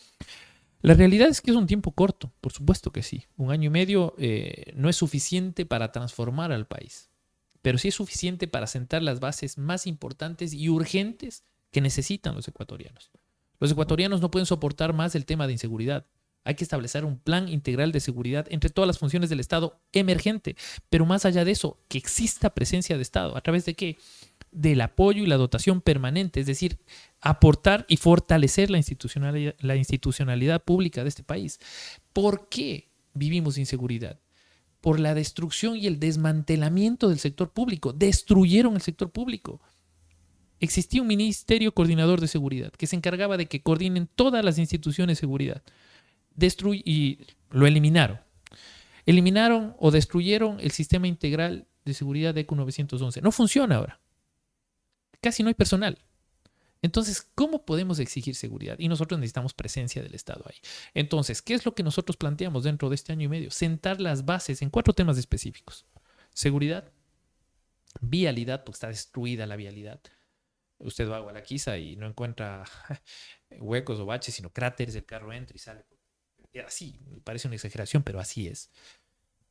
La realidad es que es un tiempo corto, por supuesto que sí. 1 año y medio no es suficiente para transformar al país, pero sí es suficiente para sentar las bases más importantes y urgentes que necesitan los ecuatorianos. Los ecuatorianos no pueden soportar más el tema de inseguridad. Hay que establecer un plan integral de seguridad entre todas las funciones del Estado emergente, pero más allá de eso, que exista presencia de Estado. ¿A través de qué? Del apoyo y la dotación permanente, es decir, aportar y fortalecer la institucionalidad pública de este país. ¿Por qué vivimos inseguridad? Por la destrucción y el desmantelamiento del sector público. Destruyeron el sector público. Existía un ministerio coordinador de seguridad que se encargaba de que coordinen todas las instituciones de seguridad. Y lo eliminaron. Eliminaron o destruyeron el sistema integral de seguridad de ECU 911. No funciona ahora. Casi no hay personal. Entonces, ¿cómo podemos exigir seguridad? Y nosotros necesitamos presencia del Estado ahí. Entonces, ¿qué es lo que nosotros planteamos dentro de este año y medio? Sentar las bases en 4 temas específicos. Seguridad, vialidad, porque está destruida la vialidad. Usted va a Gualaquiza y no encuentra huecos o baches, sino cráteres, el carro entra y sale. Así, parece una exageración, pero así es.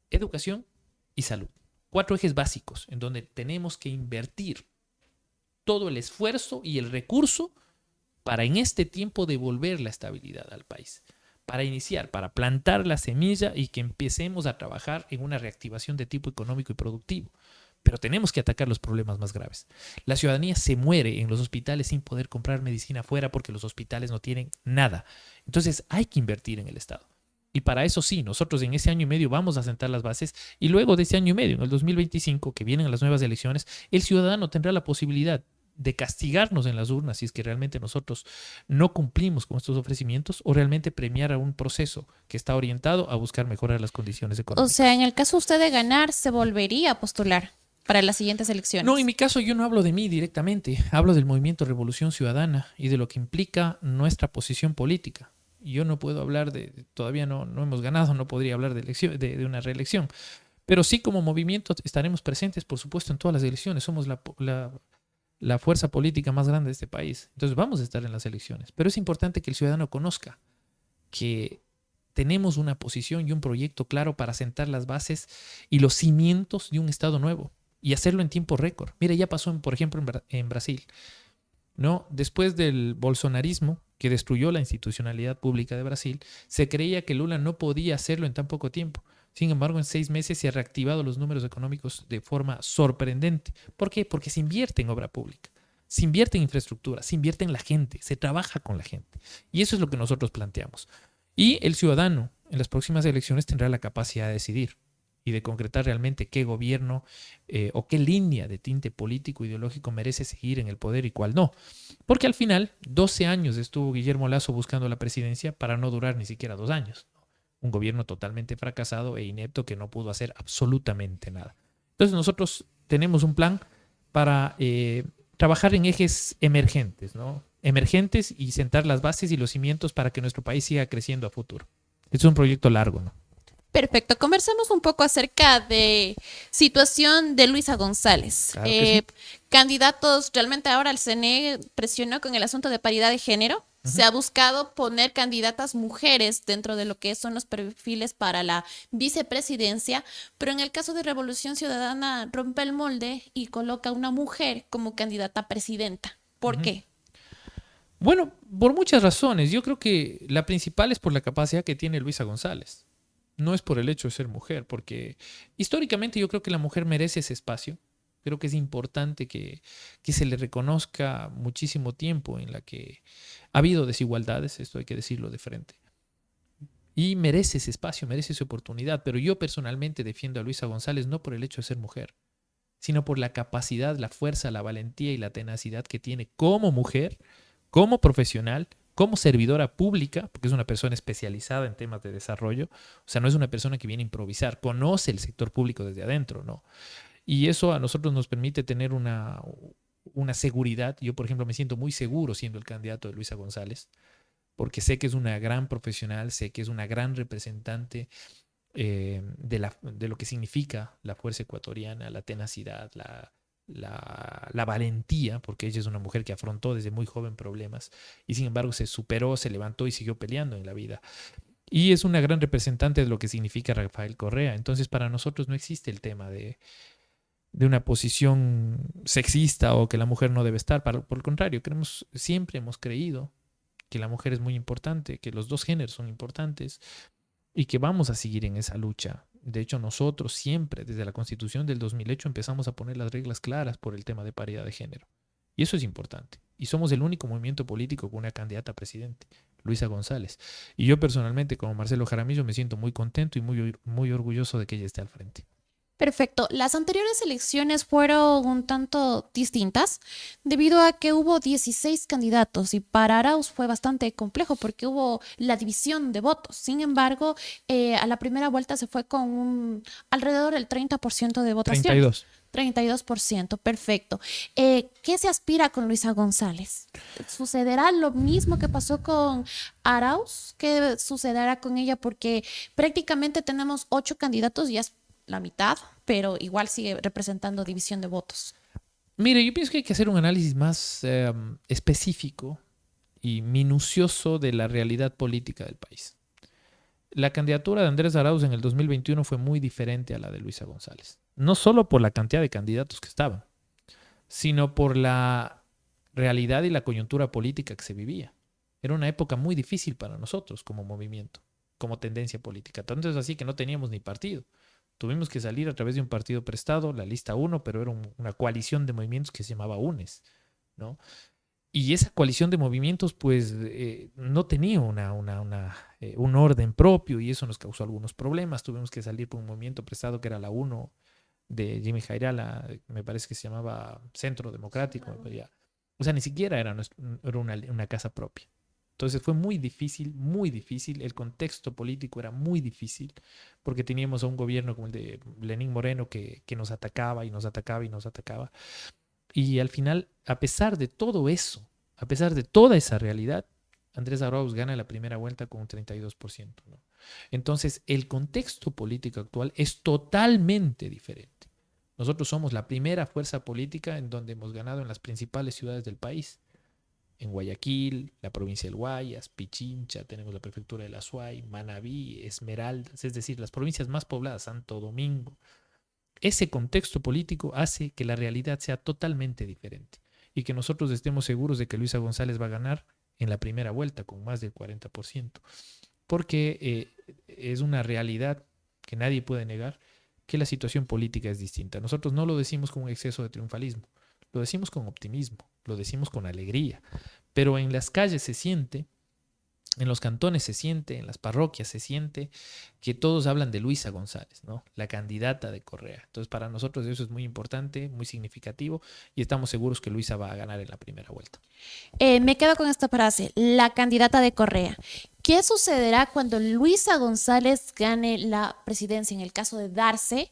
Educación y salud. 4 ejes básicos en donde tenemos que invertir todo el esfuerzo y el recurso para en este tiempo devolver la estabilidad al país. Para iniciar, para plantar la semilla y que empecemos a trabajar en una reactivación de tipo económico y productivo. Pero tenemos que atacar los problemas más graves. La ciudadanía se muere en los hospitales sin poder comprar medicina afuera porque los hospitales no tienen nada. Entonces hay que invertir en el Estado. Y para eso sí, nosotros en ese año y medio vamos a sentar las bases y luego de ese año y medio, en el 2025, que vienen las nuevas elecciones, el ciudadano tendrá la posibilidad de castigarnos en las urnas si es que realmente nosotros no cumplimos con estos ofrecimientos o realmente premiar a un proceso que está orientado a buscar mejorar las condiciones económicas. O sea, en el caso usted de ganar, ¿se volvería a postular para las siguientes elecciones? No, en mi caso yo no hablo de mí directamente, hablo del movimiento Revolución Ciudadana y de lo que implica nuestra posición política. Yo no puedo hablar todavía no hemos ganado, no podría hablar de una reelección, pero sí como movimiento estaremos presentes, por supuesto, en todas las elecciones. Somos la fuerza política más grande de este país, entonces vamos a estar en las elecciones, pero es importante que el ciudadano conozca que tenemos una posición y un proyecto claro para sentar las bases y los cimientos de un Estado nuevo. Y hacerlo en tiempo récord. Mira, ya pasó, por ejemplo, en Brasil, ¿no? Después del bolsonarismo, que destruyó la institucionalidad pública de Brasil, se creía que Lula no podía hacerlo en tan poco tiempo. Sin embargo, en 6 meses se han reactivado los números económicos de forma sorprendente. ¿Por qué? Porque se invierte en obra pública, se invierte en infraestructura, se invierte en la gente, se trabaja con la gente. Y eso es lo que nosotros planteamos. Y el ciudadano en las próximas elecciones tendrá la capacidad de decidir y de concretar realmente qué gobierno o qué línea de tinte político ideológico merece seguir en el poder y cuál no. Porque al final, 12 años estuvo Guillermo Lasso buscando la presidencia para no durar ni siquiera 2 años. Un gobierno totalmente fracasado e inepto que no pudo hacer absolutamente nada. Entonces nosotros tenemos un plan para trabajar en ejes emergentes, ¿no? Emergentes y sentar las bases y los cimientos para que nuestro país siga creciendo a futuro. Es un proyecto largo, ¿no? Perfecto. Conversamos un poco acerca de situación de Luisa González. Claro que sí. Candidatos, realmente ahora el CNE presionó con el asunto de paridad de género. Se ha buscado poner candidatas mujeres dentro de lo que son los perfiles para la vicepresidencia, pero en el caso de Revolución Ciudadana rompe el molde y coloca una mujer como candidata a presidenta. ¿Por qué? Bueno, por muchas razones. Yo creo que la principal es por la capacidad que tiene Luisa González. No es por el hecho de ser mujer, porque históricamente yo creo que la mujer merece ese espacio. Creo que es importante que se le reconozca muchísimo tiempo en la que ha habido desigualdades, esto hay que decirlo de frente. Y merece ese espacio, merece esa oportunidad. Pero yo personalmente defiendo a Luisa González no por el hecho de ser mujer, sino por la capacidad, la fuerza, la valentía y la tenacidad que tiene como mujer, como profesional, como servidora pública, porque es una persona especializada en temas de desarrollo. O sea, no es una persona que viene a improvisar, conoce el sector público desde adentro, ¿no? Y eso a nosotros nos permite tener una seguridad. Yo, por ejemplo, me siento muy seguro siendo el candidato de Luisa González, porque sé que es una gran profesional, sé que es una gran representante de lo que significa la fuerza ecuatoriana, la tenacidad, la valentía, porque ella es una mujer que afrontó desde muy joven problemas y sin embargo se superó, se levantó y siguió peleando en la vida. Y es una gran representante de lo que significa Rafael Correa. Entonces, para nosotros no existe el tema de una posición sexista o que la mujer no debe estar. Por el contrario, siempre hemos creído que la mujer es muy importante, que los dos géneros son importantes y que vamos a seguir en esa lucha. De hecho, nosotros siempre, desde la Constitución del 2008, empezamos a poner las reglas claras por el tema de paridad de género. Y eso es importante. Y somos el único movimiento político con una candidata a presidente, Luisa González. Y yo personalmente, como Marcelo Jaramillo, me siento muy contento y muy orgulloso de que ella esté al frente. Perfecto. Las anteriores elecciones fueron un tanto distintas debido a que hubo 16 candidatos y para Arauz fue bastante complejo porque hubo la división de votos. Sin embargo, a la primera vuelta se fue con alrededor del 30% de votación. 32. 32%, perfecto. ¿Qué se aspira con Luisa González? ¿Sucederá lo mismo que pasó con Arauz? ¿Qué sucederá con ella? Porque prácticamente tenemos 8 candidatos y es la mitad, pero igual sigue representando división de votos. Mire, yo pienso que hay que hacer un análisis más específico y minucioso de la realidad política del país. La candidatura de Andrés Arauz en el 2021 fue muy diferente a la de Luisa González. No solo por la cantidad de candidatos que estaban, sino por la realidad y la coyuntura política que se vivía. Era una época muy difícil para nosotros como movimiento, como tendencia política. Tanto es así que no teníamos ni partido. Tuvimos que salir a través de un partido prestado, la lista 1, pero era una coalición de movimientos que se llamaba UNES, ¿no? Y esa coalición de movimientos pues no tenía un orden propio y eso nos causó algunos problemas. Tuvimos que salir por un movimiento prestado que era la 1 de Jimmy Jairala, me parece que se llamaba Centro Democrático. O sea, ni siquiera era una casa propia. Entonces fue muy difícil. El contexto político era muy difícil porque teníamos a un gobierno como el de Lenín Moreno que nos atacaba y nos atacaba y nos atacaba. Y al final, a pesar de todo eso, a pesar de toda esa realidad, Andrés Arauz gana la primera vuelta con un 32%, ¿no? Entonces, el contexto político actual es totalmente diferente. Nosotros somos la primera fuerza política en donde hemos ganado en las principales ciudades del país. En Guayaquil, la provincia del Guayas, Pichincha, tenemos la prefectura de La Suay, Manabí, Esmeraldas, es decir, las provincias más pobladas, Santo Domingo. Ese contexto político hace que la realidad sea totalmente diferente y que nosotros estemos seguros de que Luisa González va a ganar en la primera vuelta con más del 40%, porque es una realidad que nadie puede negar que la situación política es distinta. Nosotros no lo decimos con un exceso de triunfalismo, lo decimos con optimismo, lo decimos con alegría, pero en las calles se siente, en los cantones se siente, en las parroquias se siente que todos hablan de Luisa González, ¿no? La candidata de Correa. Entonces, para nosotros eso es muy importante, muy significativo y estamos seguros que Luisa va a ganar en la primera vuelta. Me quedo con esta frase, la candidata de Correa. ¿Qué sucederá cuando Luisa González gane la presidencia en el caso de darse?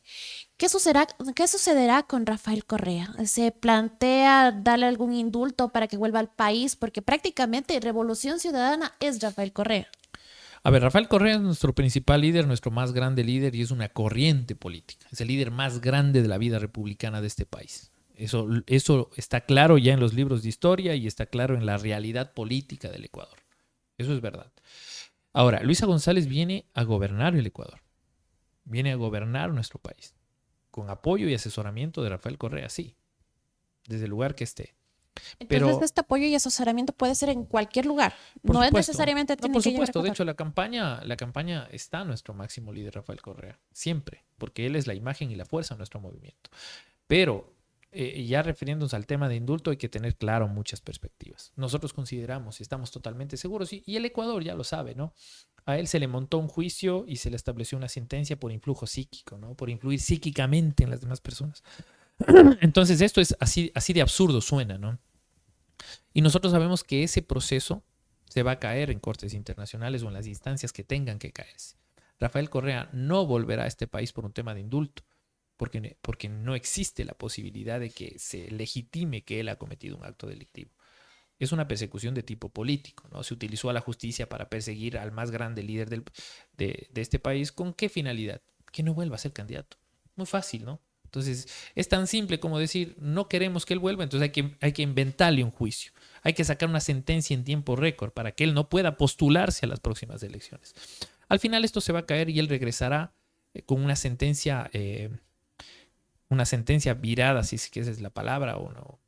¿Qué sucederá con Rafael Correa? ¿Se plantea darle algún indulto para que vuelva al país? Porque prácticamente Revolución Ciudadana es Rafael Correa. A ver, Rafael Correa es nuestro principal líder, nuestro más grande líder y es una corriente política. Es el líder más grande de la vida republicana de este país. Eso está claro ya en los libros de historia y está claro en la realidad política del Ecuador. Eso es verdad. Ahora, Luisa González viene a gobernar el Ecuador. Viene a gobernar nuestro país. Con apoyo y asesoramiento de Rafael Correa, sí. Desde el lugar que esté. Entonces, este apoyo y asesoramiento puede ser en cualquier lugar. No es necesariamente tiene por que supuesto. llegar a De hecho, la campaña está nuestro máximo líder, Rafael Correa. Siempre. Porque él es la imagen y la fuerza de nuestro movimiento. Pero ya refiriéndonos al tema de indulto, hay que tener claro muchas perspectivas. Nosotros consideramos y estamos totalmente seguros, y el Ecuador ya lo sabe, ¿no? A él se le montó un juicio y se le estableció una sentencia por influjo psíquico, ¿no? Por influir psíquicamente en las demás personas. Entonces esto es así de absurdo suena, ¿no? Y nosotros sabemos que ese proceso se va a caer en cortes internacionales o en las instancias que tengan que caerse. Rafael Correa no volverá a este país por un tema de indulto. porque no existe la posibilidad de que se legitime que él ha cometido un acto delictivo. Es una persecución de tipo político, ¿no? Se utilizó a la justicia para perseguir al más grande líder de este país. ¿Con qué finalidad? Que no vuelva a ser candidato. Muy fácil, ¿no? Entonces, es tan simple como decir, no queremos que él vuelva, entonces hay que inventarle un juicio. Hay que sacar una sentencia en tiempo récord para que él no pueda postularse a las próximas elecciones. Al final esto se va a caer y él regresará con una sentencia virada, si es que esa es la palabra, o no,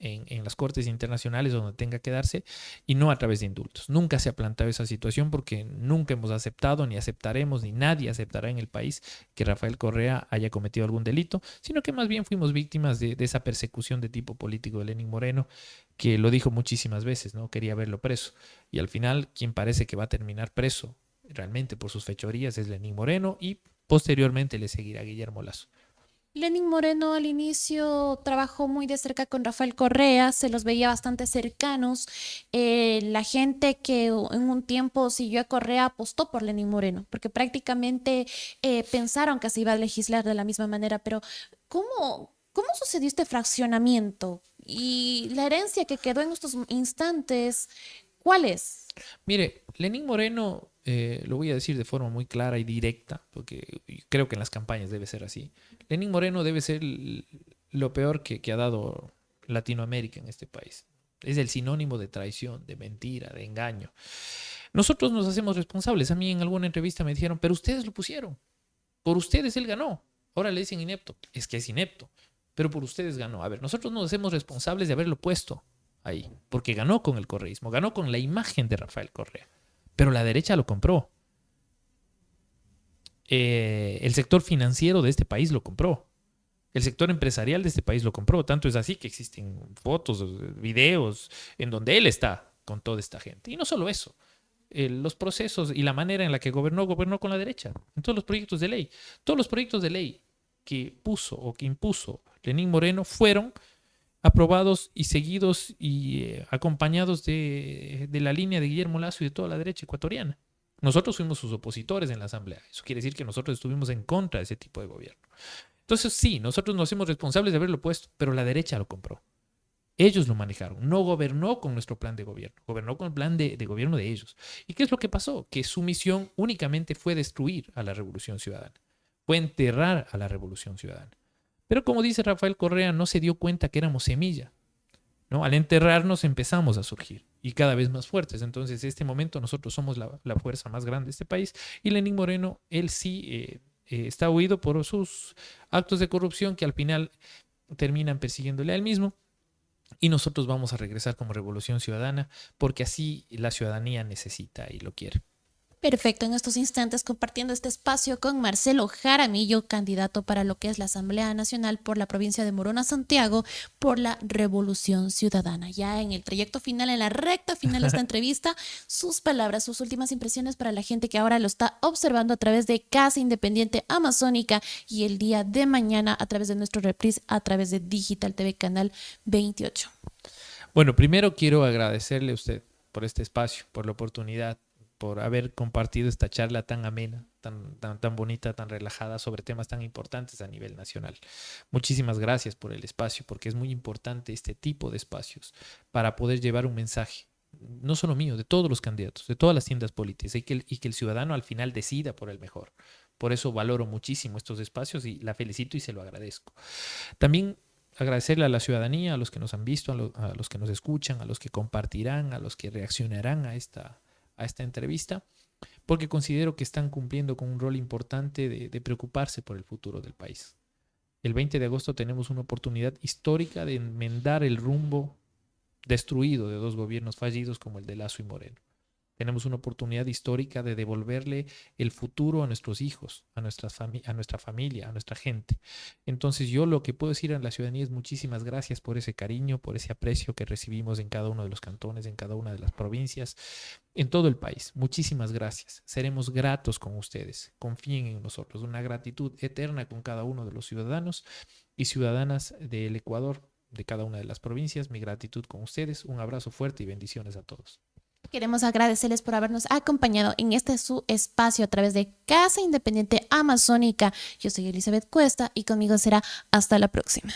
en las cortes internacionales donde tenga que darse, y no a través de indultos. Nunca se ha planteado esa situación porque nunca hemos aceptado, ni aceptaremos, ni nadie aceptará en el país que Rafael Correa haya cometido algún delito, sino que más bien fuimos víctimas de esa persecución de tipo político de Lenín Moreno, que lo dijo muchísimas veces, ¿no? Quería verlo preso. Y al final, quien parece que va a terminar preso realmente por sus fechorías es Lenín Moreno, y posteriormente le seguirá Guillermo Lasso. Lenín Moreno al inicio trabajó muy de cerca con Rafael Correa, se los veía bastante cercanos. La gente que en un tiempo siguió a Correa apostó por Lenín Moreno, porque prácticamente pensaron que se iba a legislar de la misma manera, pero ¿cómo sucedió este fraccionamiento? Y la herencia que quedó en estos instantes, ¿cuál es? Mire, Lenín Moreno, lo voy a decir de forma muy clara y directa, porque creo que en las campañas debe ser así. Lenín Moreno debe ser lo peor que ha dado Latinoamérica en este país. Es el sinónimo de traición, de mentira, de engaño. Nosotros nos hacemos responsables. A mí en alguna entrevista me dijeron, pero ustedes lo pusieron. Por ustedes él ganó. Ahora le dicen inepto. Es que es inepto, pero por ustedes ganó. A ver, nosotros nos hacemos responsables de haberlo puesto ahí, porque ganó con el correísmo, ganó con la imagen de Rafael Correa, pero la derecha lo compró. El sector financiero de este país lo compró. El sector empresarial de este país lo compró. Tanto es así que existen fotos, videos en donde él está con toda esta gente. Y no solo eso, los procesos y la manera en la que gobernó con la derecha. En todos los proyectos de ley. Todos los proyectos de ley que puso o que impuso Lenín Moreno fueron aprobados y seguidos y acompañados de la línea de Guillermo Lasso y de toda la derecha ecuatoriana. Nosotros fuimos sus opositores en la Asamblea. Eso quiere decir que nosotros estuvimos en contra de ese tipo de gobierno. Entonces sí, nosotros nos hacemos responsables de haberlo puesto, pero la derecha lo compró. Ellos lo manejaron. No gobernó con nuestro plan de gobierno. Gobernó con el plan de gobierno de ellos. ¿Y qué es lo que pasó? Que su misión únicamente fue destruir a la Revolución Ciudadana. Fue enterrar a la Revolución Ciudadana. Pero como dice Rafael Correa, no se dio cuenta que éramos semilla, ¿no? Al enterrarnos empezamos a surgir y cada vez más fuertes. Entonces, en este momento nosotros somos la fuerza más grande de este país, y Lenín Moreno, él sí está huido por sus actos de corrupción que al final terminan persiguiéndole a él mismo, y nosotros vamos a regresar como Revolución Ciudadana porque así la ciudadanía necesita y lo quiere. Perfecto, en estos instantes compartiendo este espacio con Marcelo Jaramillo, candidato para lo que es la Asamblea Nacional por la provincia de Morona, Santiago, por la Revolución Ciudadana. Ya en el trayecto final, en la recta final de esta entrevista, sus palabras, sus últimas impresiones para la gente que ahora lo está observando a través de Casa Independiente Amazónica y el día de mañana a través de nuestro reprise, a través de Digital TV Canal 28. Bueno, primero quiero agradecerle a usted por este espacio, por la oportunidad, por haber compartido esta charla tan amena, tan bonita, tan relajada sobre temas tan importantes a nivel nacional. Muchísimas gracias por el espacio, porque es muy importante este tipo de espacios para poder llevar un mensaje, no solo mío, de todos los candidatos, de todas las tiendas políticas, y que el ciudadano al final decida por el mejor. Por eso valoro muchísimo estos espacios y la felicito y se lo agradezco. También agradecerle a la ciudadanía, a los que nos han visto, a los que nos escuchan, a los que compartirán, a los que reaccionarán a esta entrevista, porque considero que están cumpliendo con un rol importante de preocuparse por el futuro del país. El 20 de agosto tenemos una oportunidad histórica de enmendar el rumbo destruido de dos gobiernos fallidos como el de Lasso y Moreno. Tenemos una oportunidad histórica de devolverle el futuro a nuestros hijos, a nuestra familia, a nuestra gente. Entonces yo lo que puedo decir a la ciudadanía es muchísimas gracias por ese cariño, por ese aprecio que recibimos en cada uno de los cantones, en cada una de las provincias, en todo el país. Muchísimas gracias. Seremos gratos con ustedes. Confíen en nosotros. Una gratitud eterna con cada uno de los ciudadanos y ciudadanas del Ecuador, de cada una de las provincias. Mi gratitud con ustedes. Un abrazo fuerte y bendiciones a todos. Queremos agradecerles por habernos acompañado en este su espacio a través de Casa Independiente Amazónica. Yo soy Elizabeth Cuesta y conmigo será hasta la próxima.